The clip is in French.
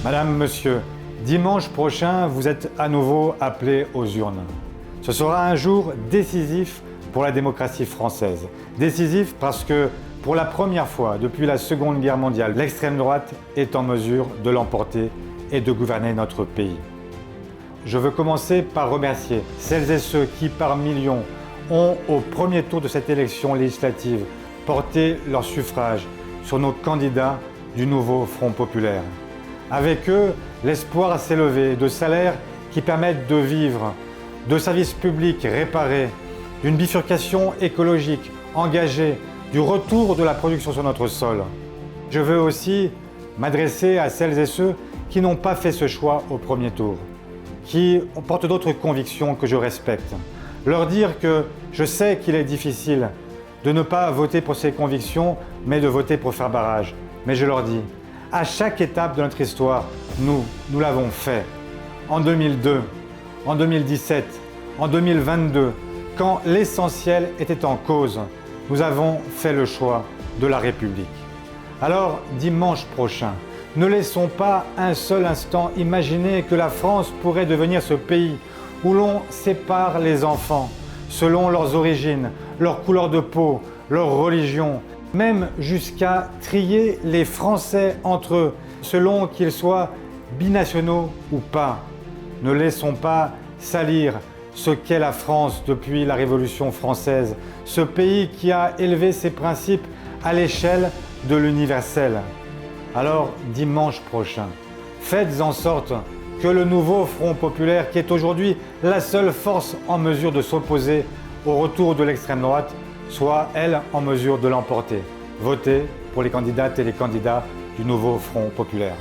Madame, Monsieur, dimanche prochain, vous êtes à nouveau appelés aux urnes. Ce sera un jour décisif pour la démocratie française. Décisif parce que, pour la première fois depuis la Seconde Guerre mondiale, l'extrême droite est en mesure de l'emporter et de gouverner notre pays. Je veux commencer par remercier celles et ceux qui, par millions, ont, au premier tour de cette élection législative, porté leur suffrage sur nos candidats du nouveau Front populaire. Avec eux, l'espoir s'est levé de salaires qui permettent de vivre, de services publics réparés, d'une bifurcation écologique engagée, du retour de la production sur notre sol. Je veux aussi m'adresser à celles et ceux qui n'ont pas fait ce choix au premier tour, qui portent d'autres convictions que je respecte. Leur dire que je sais qu'il est difficile de ne pas voter pour ces convictions, mais de voter pour faire barrage. Mais je leur dis, à chaque étape de notre histoire, nous l'avons fait. En 2002, en 2017, en 2022, quand l'essentiel était en cause, nous avons fait le choix de la République. Alors, dimanche prochain, ne laissons pas un seul instant imaginer que la France pourrait devenir ce pays où l'on sépare les enfants selon leurs origines, leur couleur de peau, leur religion, même jusqu'à trier les Français entre eux, selon qu'ils soient binationaux ou pas. Ne laissons pas salir ce qu'est la France depuis la Révolution française, ce pays qui a élevé ses principes à l'échelle de l'universel. Alors, dimanche prochain, faites en sorte que le nouveau Front populaire, qui est aujourd'hui la seule force en mesure de s'opposer au retour de l'extrême droite, soit, elle, en mesure de l'emporter. Votez pour les candidates et les candidats du nouveau Front populaire.